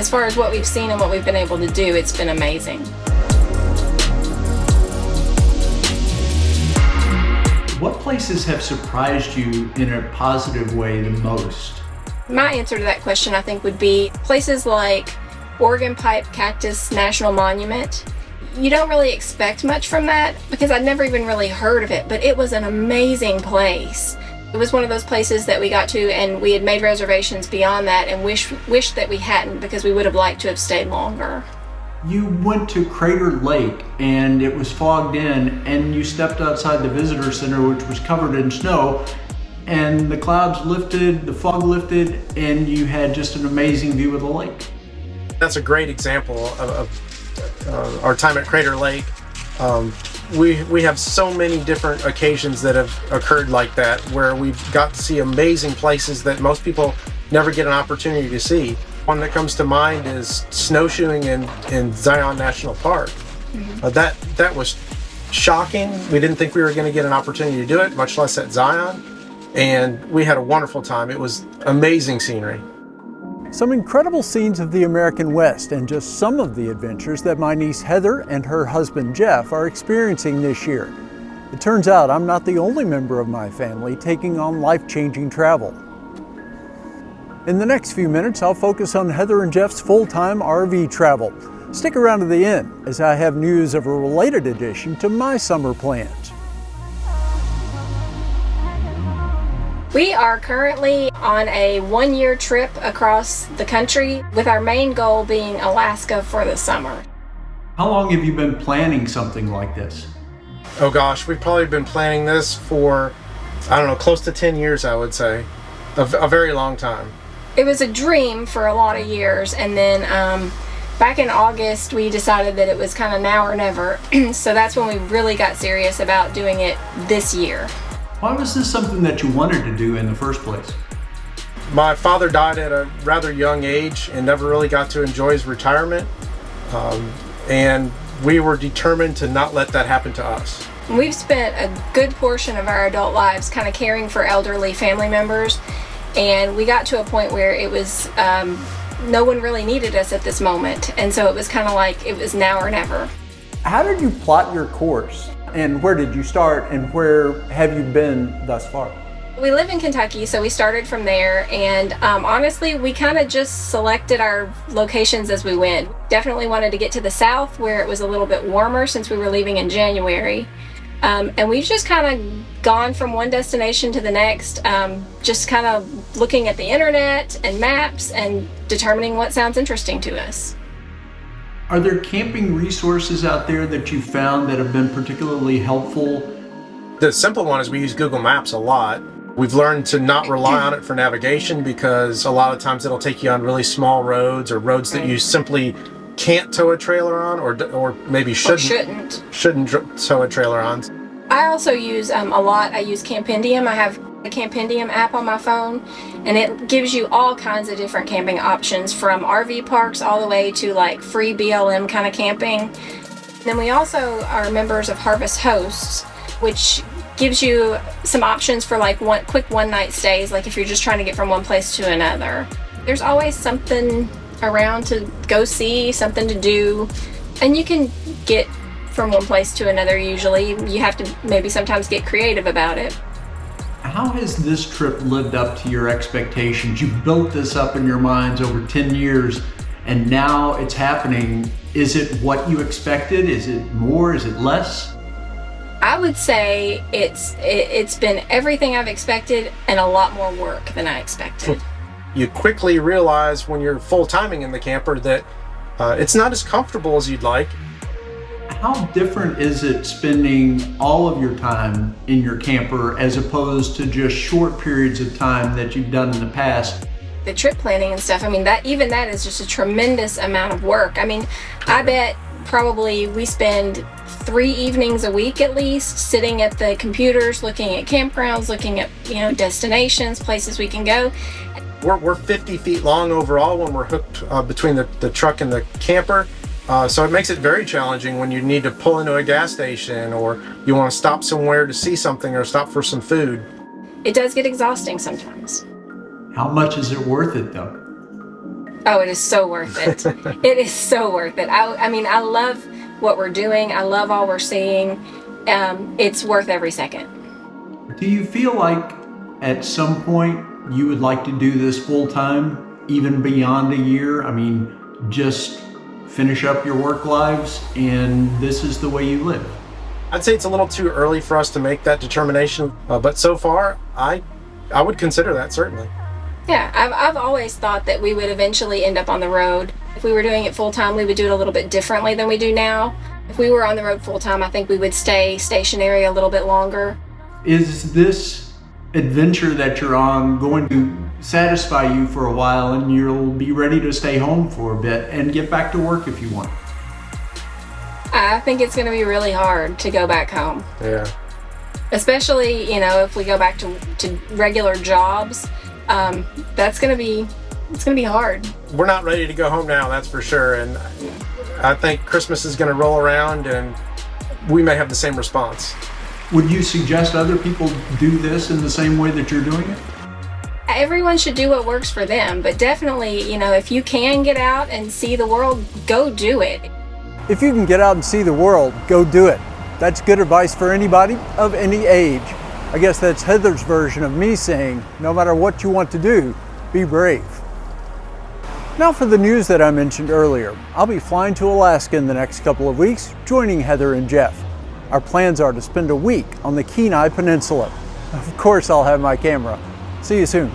as far as what we've seen and what we've been able to do, it's been amazing. What places have surprised you in a positive way the most? My answer to that question, I think, would be places like Oregon Pipe Cactus National Monument. You don't really expect much from that because I'd never even really heard of it, but it was an amazing place. It was one of those places that we got to and we had made reservations beyond that and wished that we hadn't because we would have liked to have stayed longer. You went to Crater Lake and it was fogged in, and you stepped outside the visitor center, which was covered in snow, and the clouds lifted, the fog lifted, and you had just an amazing view of the lake. That's a great example of our time at Crater Lake. We have so many different occasions that have occurred like that, where we've got to see amazing places that most people never get an opportunity to see. One that comes to mind is snowshoeing in Zion National Park. Mm-hmm. That was shocking. We didn't think we were going to get an opportunity to do it, much less at Zion. And we had a wonderful time. It was amazing scenery. Some incredible scenes of the American West and just some of the adventures that my niece Heather and her husband Jeff are experiencing this year. It turns out I'm not the only member of my family taking on life-changing travel. In the next few minutes, I'll focus on Heather and Jeff's full-time RV travel. Stick around to the end as I have news of a related addition to my summer plans. We are currently on a one-year trip across the country with our main goal being Alaska for the summer. How long have you been planning something like this? Oh gosh, we've probably been planning this for, I don't know, close to 10 years, I would say. A very long time. It was a dream for a lot of years, and then back in August we decided that it was kind of now or never. So that's when we really got serious about doing it this year. Why was this something that you wanted to do in the first place? My father died at a rather young age and never really got to enjoy his retirement. And we were determined to not let that happen to us. We've spent a good portion of our adult lives kind of caring for elderly family members, and we got to a point where it was no one really needed us at this moment, and so it was kind of like it was now or never. How did you plot your course? And where did you start, and where have you been thus far? We live in Kentucky, so we started from there, and honestly, we kind of just selected our locations as we went. Definitely wanted to get to the south where it was a little bit warmer since we were leaving in January. And we've just kind of gone from one destination to the next, just kind of looking at the internet and maps and determining what sounds interesting to us. Are there camping resources out there that you found that have been particularly helpful? The simple one is we use Google Maps a lot. We've learned to not rely on it for navigation because a lot of times it'll take you on really small roads or roads that you simply can't tow a trailer on or maybe shouldn't tow a trailer on. I also use a lot. I use Campendium. I have a Campendium app on my phone, and it gives you all kinds of different camping options from RV parks all the way to like free BLM kind of camping. Then we also are members of Harvest Hosts, which gives you some options for like quick one-night stays, like if you're just trying to get from one place to another. There's always something around to go see, something to do, and you can get from one place to another usually. You have to maybe sometimes get creative about it. How has this trip lived up to your expectations? You built this up in your minds over 10 years, and now it's happening. Is it what you expected? Is it more? Is it less? I would say it's been everything I've expected and a lot more work than I expected. You quickly realize when you're full-timing in the camper that it's not as comfortable as you'd like. How different is it spending all of your time in your camper as opposed to just short periods of time that you've done in the past? The trip planning and stuff, I mean, that is just a tremendous amount of work. I mean, I bet probably we spend 3 evenings a week at least sitting at the computers, looking at campgrounds, looking at, destinations, places we can go. We're 50 feet long overall when we're hooked between the truck and the camper. So it makes it very challenging when you need to pull into a gas station or you want to stop somewhere to see something or stop for some food. It does get exhausting sometimes. How much is it worth it though? Oh, it is so worth it. It is so worth it. I mean, I love what we're doing. I love all we're seeing. It's worth every second. Do you feel like at some point you would like to do this full time, even beyond a year? I mean, just finish up your work lives and this is the way you live? I'd say it's a little too early for us to make that determination, but so far, I would consider that, certainly. Yeah, I've always thought that we would eventually end up on the road. If we were doing it full time, we would do it a little bit differently than we do now. If we were on the road full time, I think we would stay stationary a little bit longer. Is this adventure that you're on going to satisfy you for a while and you'll be ready to stay home for a bit and get back to work if you want? I think it's going to be really hard to go back home. Yeah. Especially, if we go back to regular jobs, it's going to be hard. We're not ready to go home now, that's for sure. And I think Christmas is going to roll around and we may have the same response. Would you suggest other people do this in the same way that you're doing it? Everyone should do what works for them, but definitely, if you can get out and see the world, go do it. If you can get out and see the world, go do it. That's good advice for anybody of any age. I guess that's Heather's version of me saying, no matter what you want to do, be brave. Now for the news that I mentioned earlier. I'll be flying to Alaska in the next couple of weeks, joining Heather and Jeff. Our plans are to spend a week on the Kenai Peninsula. Of course I'll have my camera. See you soon.